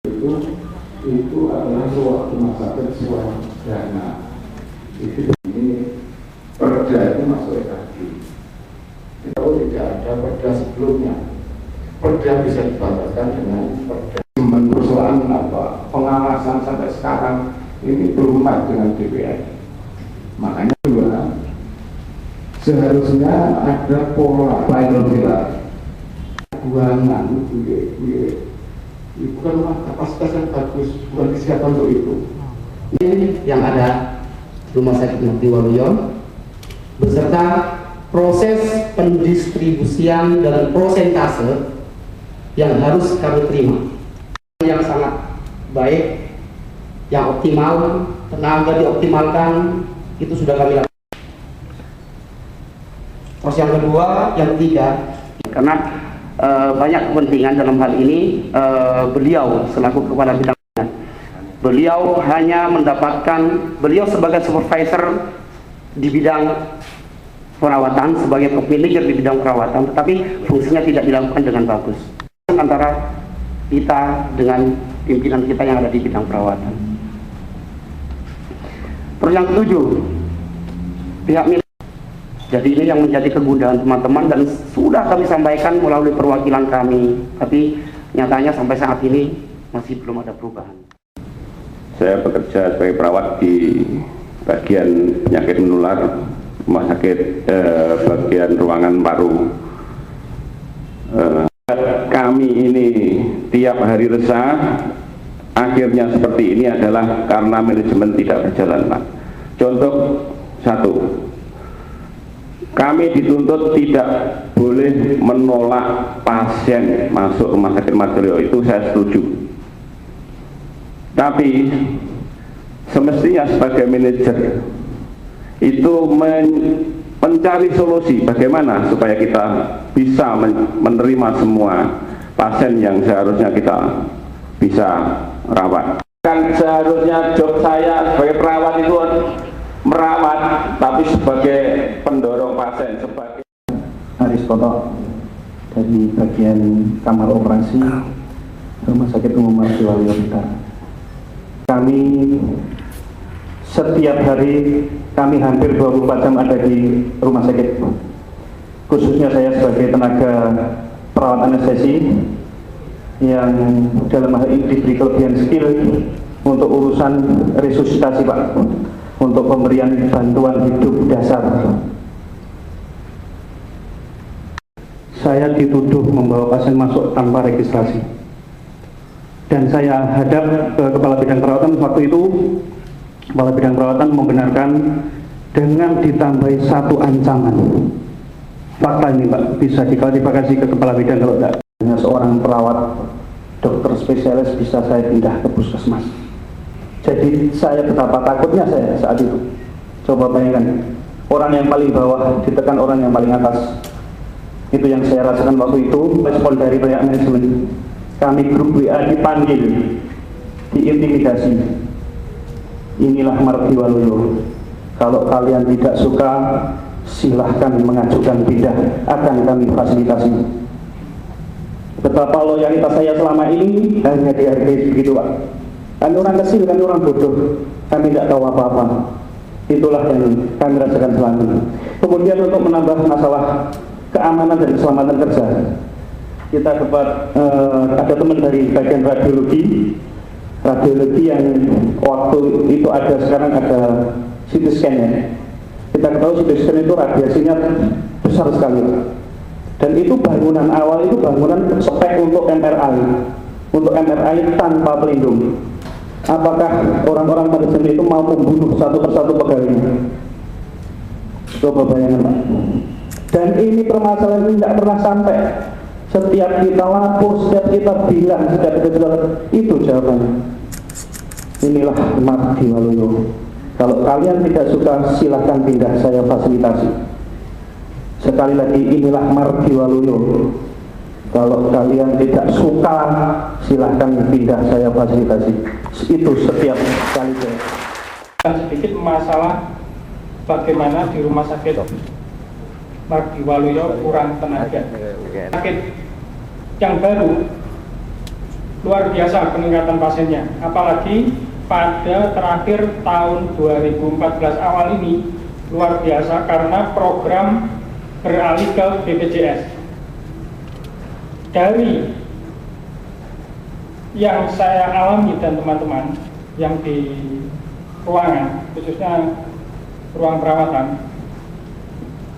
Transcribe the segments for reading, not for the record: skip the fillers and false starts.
itu adalah ruang rumah sakit Swadana. Itu ini perda itu masuk lagi. Kalau tidak ada perda sebelumnya, perda bisa dibatalkan dengan perda. Persoalan apa pengawasan sampai sekarang ini belum dengan DPR. Makanya juga seharusnya ada pola bilateral buangan bukan kapasitas yang bagus, bukan disiapkan untuk itu. Ini yang ada Rumah Sakit Mukti Waluyo beserta proses pendistribusian dan prosentase yang harus kami terima, yang sangat baik, yang optimal, tenaga dioptimalkan, itu sudah kami lakukan. Terus yang kedua, yang ketiga, karena banyak kepentingan dalam hal ini, beliau selaku kepala bidang, beliau hanya mendapatkan, beliau sebagai supervisor di bidang perawatan, sebagai top manager di bidang perawatan, tetapi fungsinya tidak dilakukan dengan bagus antara kita dengan pimpinan kita yang ada di bidang perawatan. Terus yang ketujuh, pihak milik. Jadi ini yang menjadi kegundahan teman-teman dan sudah kami sampaikan melalui perwakilan kami, tapi nyatanya sampai saat ini masih belum ada perubahan. Saya bekerja sebagai perawat di bagian penyakit menular rumah sakit bagian ruangan paru. Kami ini tiap hari resah, akhirnya seperti ini adalah karena manajemen tidak berjalan, Pak. Contoh satu, kami dituntut tidak boleh menolak pasien masuk rumah sakit Martyroloyo, itu saya setuju. Tapi semestinya sebagai manajer itu mencari solusi bagaimana supaya kita bisa menerima semua pasien yang seharusnya kita bisa rawat. Kan seharusnya job saya sebagai perawat itu merawat, tapi sebagai pendorong pasien, sebagai Aristoto dari bagian kamar operasi Rumah Sakit Umum Martyroloyo Blitar. Kami setiap hari, kami hampir 24 jam ada di rumah sakit, khususnya saya sebagai tenaga perawat anestesi yang dalam hal ini diberi kelebihan skill untuk urusan resusitasi, Pak, untuk pemberian bantuan hidup dasar. Saya dituduh membawa pasien masuk tanpa registrasi, dan saya hadap ke kepala bidang perawatan. Waktu itu kepala bidang perawatan membenarkan dengan ditambahi satu ancaman. Fakta ini, Pak, bisa diklarifikasi ke kepala bidang. Kalau tidak, hanya seorang perawat dokter spesialis bisa saya pindah ke puskesmas. Jadi saya betapa takutnya saya saat itu. Coba bayangkan, orang yang paling bawah ditekan orang yang paling atas. Itu yang saya rasakan waktu itu. Respon dari pihak manajemen, kami grup WA dipanggil, diintimidasi. Inilah Martyroloyo, kalau kalian tidak suka silahkan mengajukan pindah, akan kami fasilitasi. Betapa loyalitas saya selama ini hanya dihargai begitu, Pak. Kami orang kecil, kami orang bodoh, kami tidak tahu apa-apa. Itulah yang kami rasakan selama ini. Kemudian untuk menambah masalah keamanan dan keselamatan kerja, kita dapat ada teman dari bagian radiologi yang waktu itu ada, sekarang ada CT scan ya. Kita ketahui CT scan itu radiasinya besar sekali, dan itu bangunan awal itu bangunan spek untuk MRI tanpa pelindung. Apakah orang-orang manajemen itu mau membunuh satu persatu pegawainya? Coba bayangkan, Pak. Dan ini permasalahan ini tidak pernah sampai. Setiap kita lapor, setiap kita bilang, setiap kita bilang, itu jawabannya. Inilah Martyroloyo. Kalau kalian tidak suka, silahkan pindah, saya fasilitasi. Sekali lagi, inilah Martyroloyo. Kalau kalian tidak suka, silahkan pindah, saya fasilitasi. Itu setiap kali. Sedikit masalah bagaimana di rumah sakit Martyroloyo kurang tenaga. Sakit yang baru luar biasa peningkatan pasiennya, apalagi pada terakhir tahun 2014 awal ini luar biasa karena program beralih ke BPJS. Dari yang saya alami dan teman-teman yang di ruangan, khususnya ruang perawatan,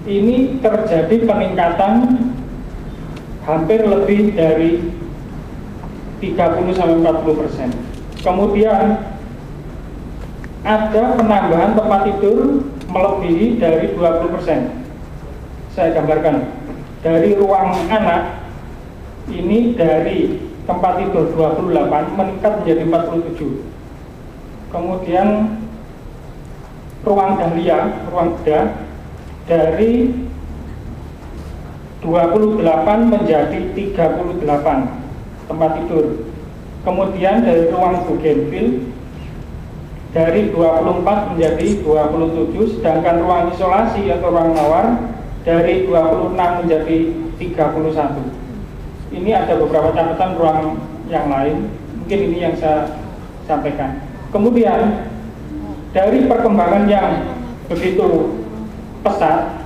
ini terjadi peningkatan hampir lebih dari 30-40%. Kemudian ada penambahan tempat tidur melebihi dari 20%. Saya gambarkan, dari ruang anak ini dari tempat tidur 28 meningkat menjadi 47. Kemudian ruang dahlia, ruang bedah dari 28 menjadi 38 tempat tidur. Kemudian dari ruang bugenvil dari 24 menjadi 27, sedangkan ruang isolasi atau ruang mawar dari 26 menjadi 31. Ini ada beberapa catatan ruang yang lain, mungkin ini yang saya sampaikan. Kemudian dari perkembangan yang begitu pesat,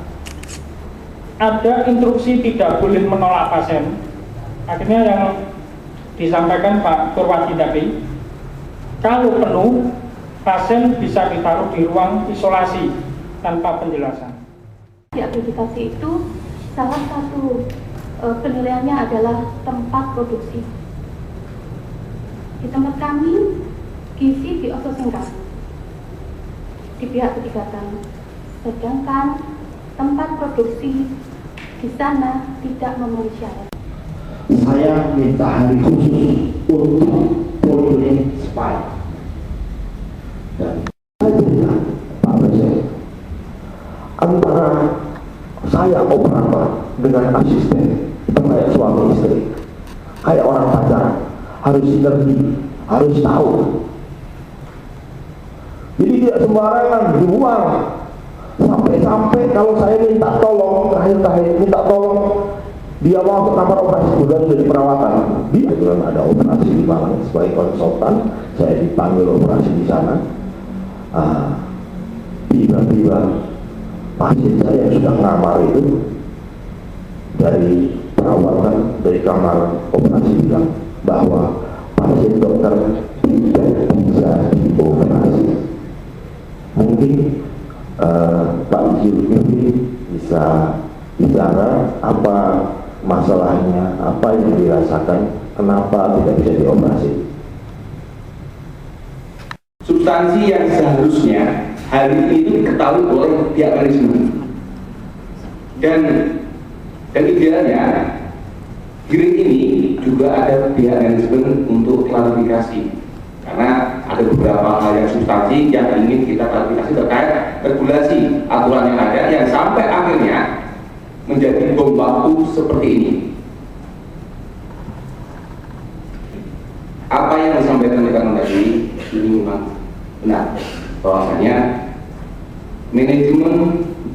ada instruksi tidak boleh menolak pasien. Akhirnya yang disampaikan Pak Purwadi tadi, kalau penuh, pasien bisa ditaruh di ruang isolasi tanpa penjelasan. Di akreditasi itu salah satu penilaiannya adalah tempat produksi. Di tempat kami, gizi diososingkan di pihak ketiga kami, sedangkan tempat produksi di sana tidak memenuhi syarat. Saya minta hari khusus untuk polling spike. Dan saya bilang, Pak Presiden, antara saya operator dengan asisten itu kayak suami istri, kayak orang pacaran, harus sinergi, harus tahu. Jadi tidak sembarangan dibuang. Sampai kalau saya minta tolong, terakhir minta tolong, dia mau ke kamar operasi, kemudian jadi perawatan. Dia bilang ada operasi di Malang sebagai konsultan, saya dipanggil operasi di sana. Tiba-tiba pasien saya yang sudah ngamar itu dari perawatan, dari kamar operasi bilang bahwa pasien dokter tidak bisa dioperasi. Mungkin Pak Zulkifli bisa bicara apa masalahnya, apa yang dirasakan, kenapa tidak bisa dioperasi. Substansi yang seharusnya hari ini diketahui oleh pihak manajemen, dan idealnya hearing ini juga ada pihak manajemen untuk klarifikasi, karena ada beberapa hal yang substansi yang ingin kita klarifikasi terkait regulasi aturan yang ada yang sampai akhirnya menjadi bom waktu seperti ini. Apa yang disampaikan oleh Kang tadi ini memang benar, bahwasanya manajemen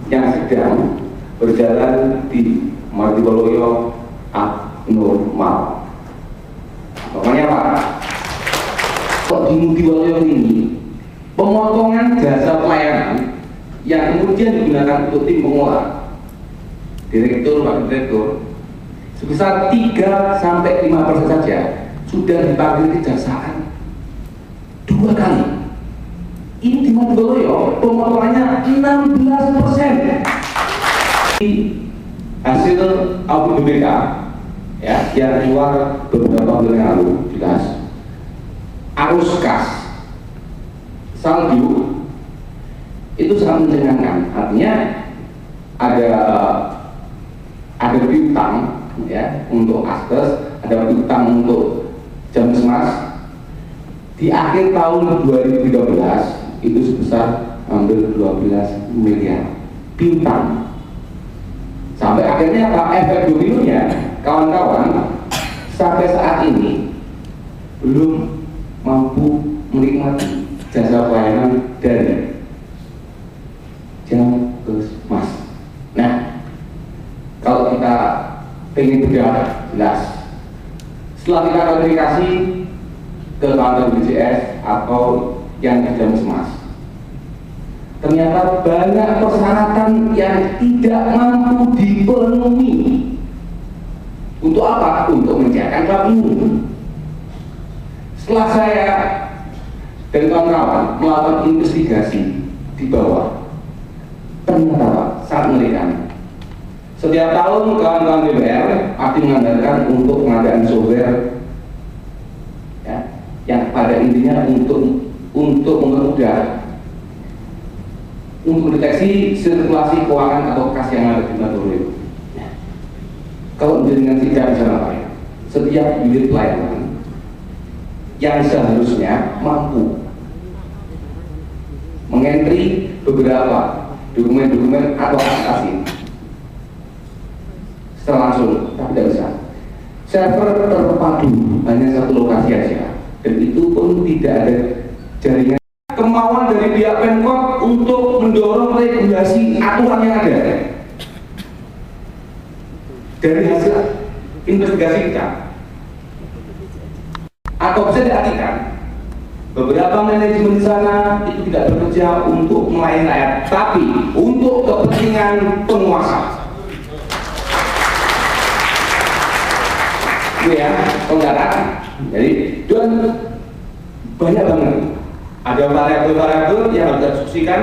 yang sedang berjalan di Mardiwaloyo abnormal. Makanya Pak, kok di Mardiwaloyo ini pemotongan jasa pelayanan yang kemudian digunakan untuk tim pengelola, direktur, wakil direktur, sebesar 3-5% saja sudah dipanggil kejaksaan 2 kali. Ini di Mardiwaloyo pemotongannya 16%. Hasil audit BPK ya, yang keluar beberapa bulan yang lalu jelas arus kas saldo itu sangat mencengangkan. Artinya ada piutang ya untuk askes, ada piutang untuk jam semas di akhir tahun 2013 itu sebesar hampir 12 miliar piutang. Sampai akhirnya efek dominonya kawan-kawan sampai saat ini belum mampu menikmati jasa pelayanan dari jam mas. Nah, kalau kita ingin bedah jelas, setelah kita klarifikasi ke kantor BPJS atau yang sudah mas. Ternyata banyak persyaratan yang tidak mampu dipenuhi. Untuk apa? Untuk menjaga kami. Setelah saya dan kawan-kawan melakukan investigasi di bawah, ternyata Pak, sangat mengerikan. Setiap tahun kawan-kawan DPR pasti mengandalkan untuk pengadaan software, ya, yang pada intinya untuk mempermudah untuk mendeteksi sirkulasi keuangan atau kas yang ada di laboratorium. Kalau dengan tidak bisa apa ya? Setiap unit pelayanan yang seharusnya mampu mengentry beberapa dokumen-dokumen atau aplikasi secara langsung, tapi tidak bisa. Server terpadu hanya satu lokasi saja, dan itu pun tidak ada jaringan. Kemauan dari pihak Pemkot untuk mendorong regulasi aturan yang ada. Dari hasil investigasi kita, atau bisa diartikan beberapa manajemen di sana itu tidak bekerja untuk melayani rakyat, tapi untuk kepentingan penguasa. Ini ya, saudara. Jadi dan banyak banget. Ada variabel-variabel yang harus didiskusikan,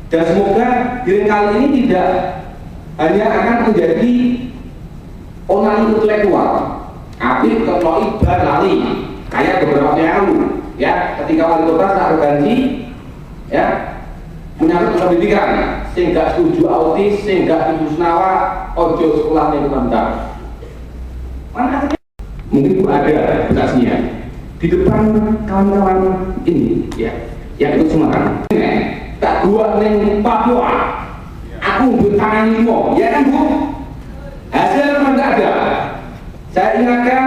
dan semoga hearing kali ini tidak hanya akan menjadi onani intelektual, tapi ketua ibarat lali kayak beberapa yang lalu, ya, ketika wali kota arogansi, ya, menyangkut pendidikan, sehingga setuju autis, sehingga setuju senawa, ojo sekolah yang bentar. Mana mungkin ada bekasnya di depan kawan-kawan ini, ya, yang ikut Semarang. Tak gua neng Papua, aku bertangan limo, ya kan Bu? Hasil memang tidak ada. Saya ingatkan,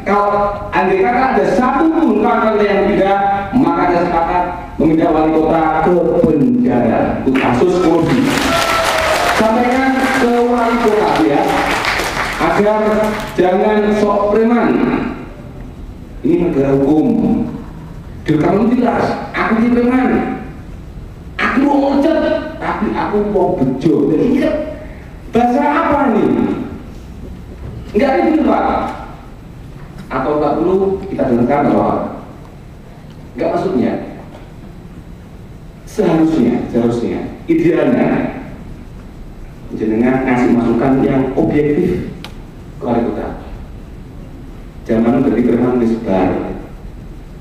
kalau andai kata ada satu pun kawan yang tidak, maka saya sepakat memindah wali kota ke penjara untuk kasus korupsi. Sampaikan ke wali kota ya, agar jangan sok preman. Ini negara hukum. Kalau jelas, aku ini preman, aku mau ngecat, tapi aku mau bejo. Jadi bahasa apa nih? Enggak ada gitu Pak. Atau tak perlu kita dengarkan bahwa enggak, maksudnya seharusnya idealnya jenengan ngasih masukan yang objektif ke wali kota. Zaman dari preman disebar,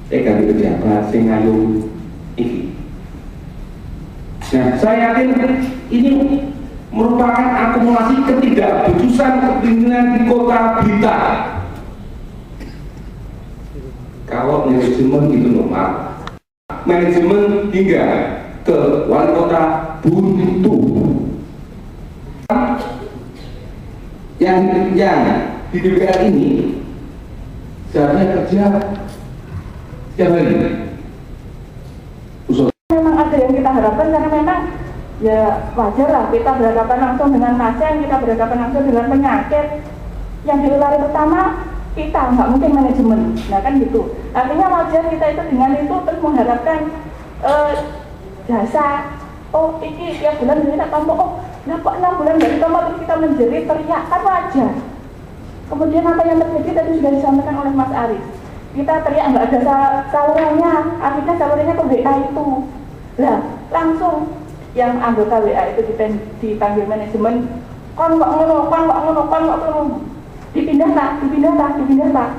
saya ganti pejabat, saya ngayung ini. Nah, saya yakin ini merupakan akumulasi ketidakbecusan kepemimpinan di kota Blitar. Kalau manajemen itu normal, manajemen hingga ke wali kota buntu. Yang di DPR ini seharusnya kerja setiap hari. Memang ada yang kita harapkan, karena memang ya wajar lah kita berhadapan langsung dengan pasien, kita berhadapan langsung dengan penyakit yang dilari pertama kita, nggak mungkin manajemen. Nah kan gitu, artinya wajar kita itu dengan itu terus mengharapkan jasa. Oh ini tiap bulan kita tambah, oh nah kok 6 bulan dari tambah terus kita menjerit teriak, kan wajar. Kemudian apa yang terjadi tadi sudah disampaikan oleh Mas Aris, kita teriak nggak ada salurannya, akhirnya salurannya ke WA itu. Lah langsung yang anggota WA itu dipanggil manajemen, kon nggak ngono, dipindah tak.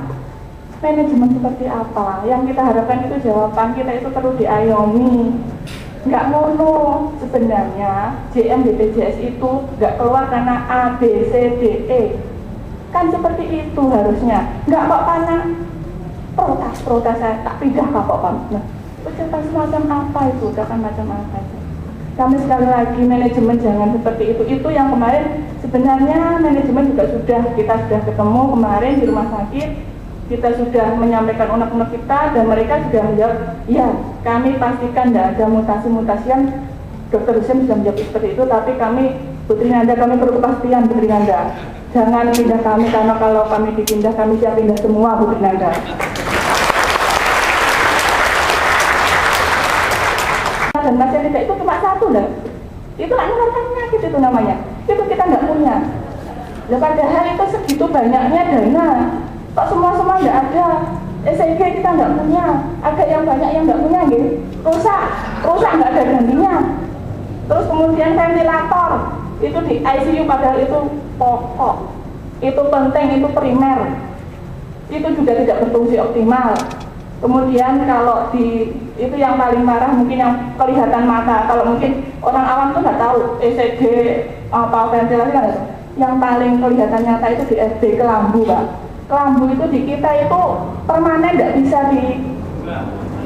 Manajemen seperti apa? Yang kita harapkan itu jawaban kita itu perlu diayomi. Nggak ngono, sebenarnya JM BPJS itu nggak keluar karena A, B, C, D, E. Kan seperti itu harusnya. Nggak kok karena protes saya tak pindah Kak Pak. Nah, ucapan semacam apa itu? Ucapan macam apa itu? Kami sekali lagi manajemen jangan seperti itu. Itu yang kemarin sebenarnya manajemen juga kita sudah ketemu kemarin di rumah sakit. Kita sudah menyampaikan unek-unek kita dan mereka sudah menjawab, ya kami pastikan tidak ada mutasi-mutasi yang Dr. Husein sudah menjawab seperti itu, tapi kami, Putri Nanda, kami perlu kepastian Putri Nanda. Jangan pindah kami, karena kalau kami dipindah, kami siap pindah semua Putri Nanda. dan Mas yang tidak itu cuma satu lah. Itu menularkan penyakit itu namanya. Itu kita nggak punya. Nah, padahal itu segitu banyaknya dana. Kok semua nggak ada. ECG kita nggak punya. Ada yang banyak yang nggak punya, gitu. Rusak nggak ada gantinya. Terus kemudian ventilator itu di ICU padahal itu pokok, itu penting, itu primer. Itu juga tidak berfungsi optimal. Kemudian kalau di itu yang paling parah mungkin yang kelihatan mata. Kalau mungkin orang awam tuh nggak tahu ECG apa ventilasi kan itu. Yang paling kelihatan nyata itu di SD kelambu, Pak. Kelambu itu di kita itu permanen nggak bisa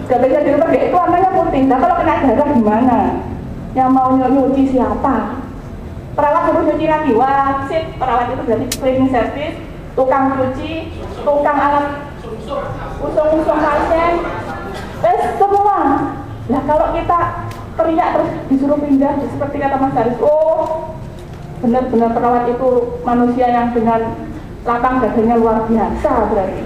dilepas, itu warnanya putih. Nah kalau kena darah gimana? Yang mau nyuci siapa? Perawat suruh nyuci lagi, wasit. Perawat itu berarti cleaning service, tukang cuci, tukang alat usung pasien, semua. Nah kalau kita teriak terus disuruh pindah, seperti kata Mas Haris, oh benar-benar perawat itu manusia yang dengan lapang dadanya luar biasa berarti.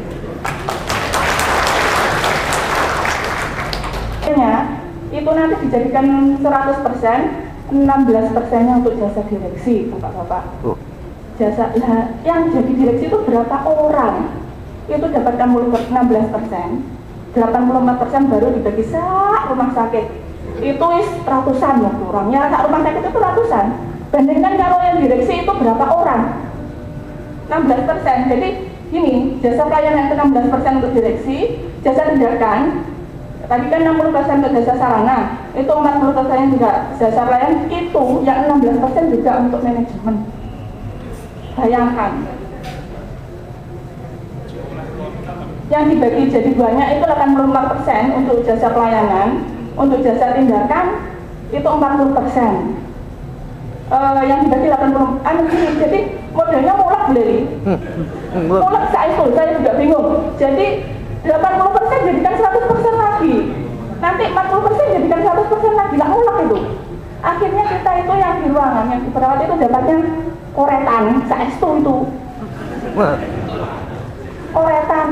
Itu nanti dijadikan 100%, 16%-nya untuk jasa direksi, Bapak-bapak. Jasa, yang jadi direksi itu berapa orang? Itu dapatkan 16%, 84% baru dibagi sak rumah sakit. Itu ratusan ya kurangnya, sak rumah sakit itu ratusan. Bandingkan kalau yang direksi itu berapa orang? 16%. Jadi ini jasa pelayanan itu 16% untuk direksi, jasa tindakan tadi kan 60% untuk jasa sarana, itu 40% juga jasa pelayanan, itu yang 16% juga untuk manajemen. Bayangkan. Yang dibagi jadi banyak itu 84% untuk jasa pelayanan, untuk jasa tindakan itu 40%. Yang dibagi 80, jadi modelnya mulak beli. Mulak saya juga bingung. Jadi 80% jadikan 100% lagi. Nanti 40% jadikan 100% lagi, nggak mulak itu. Akhirnya kita itu yang di ruangan, yang di perawat itu dapatnya koretan, saestu itu. Koretan.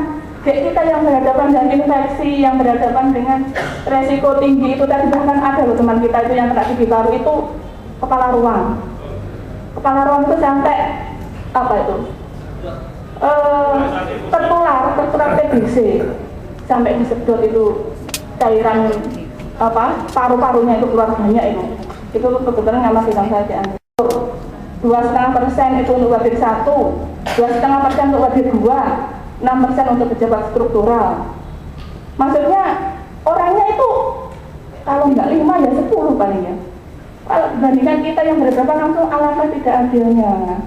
Kayak kita yang berhadapan dengan infeksi, yang berhadapan dengan resiko tinggi itu tadi bahkan ada loh teman kita itu yang kena gigi paru itu kepala ruang. Kepala ruang itu sampai apa itu? Tertular TBC sampai disedot itu cairan apa paru-parunya itu keluar banyak itu kebetulan nggak masih dalam saja 2,5% itu untuk wadir 1, 2,5% untuk wadir 2, 6% untuk pejabat struktural. Maksudnya orangnya itu kalau nggak 5 ya 10 palingnya. Kalau dibandingkan kita yang berhadapan langsung alangkah tidak adilnya.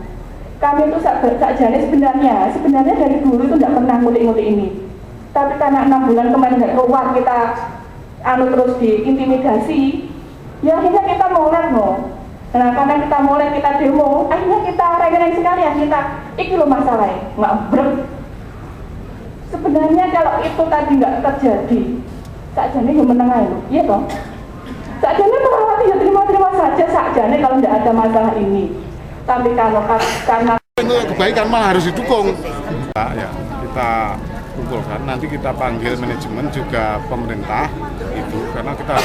Kami itu sakjane sebenarnya dari dulu itu nggak pernah ngulik-ngulik ini. Tapi karena 6 bulan kemarin nggak keluar kita terus diintimidasi, ya akhirnya kita mulai Nah karena kita mulai kita demo, akhirnya kita reng-reng sekalian kita, iki lo masalahnya, nggak brek. Sebenarnya kalau itu tadi nggak terjadi, sakjane yang menengah loh, iya toh? Sakjane perawat ya terima-terima saja sakjane kalau nggak ada masalah ini. Tapi kalau karena kebaikan malah harus didukung. Ya, kita kumpulkan, nanti kita panggil manajemen juga pemerintah itu karena kita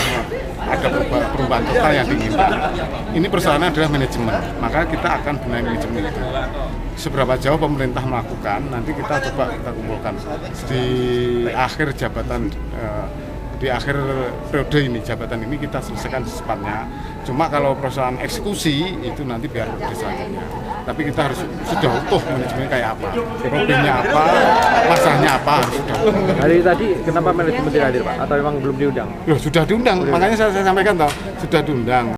ada perubahan total yang diinginkan. Ini persoalannya adalah manajemen, maka kita akan benahi manajemen itu. Seberapa jauh pemerintah melakukan, nanti kita coba kita kumpulkan di akhir jabatan. Di akhir periode ini, jabatan ini kita selesaikan secepatnya. Cuma kalau persoalan eksekusi itu nanti biar selanjutnya. Tapi kita harus sudah utuh manajemen kayak apa, problemnya apa, masalahnya apa harus sudah. Hari tadi kenapa manajemen tidak hadir Pak? Atau memang belum diundang? Loh, sudah diundang, makanya saya sampaikan toh, sudah diundang.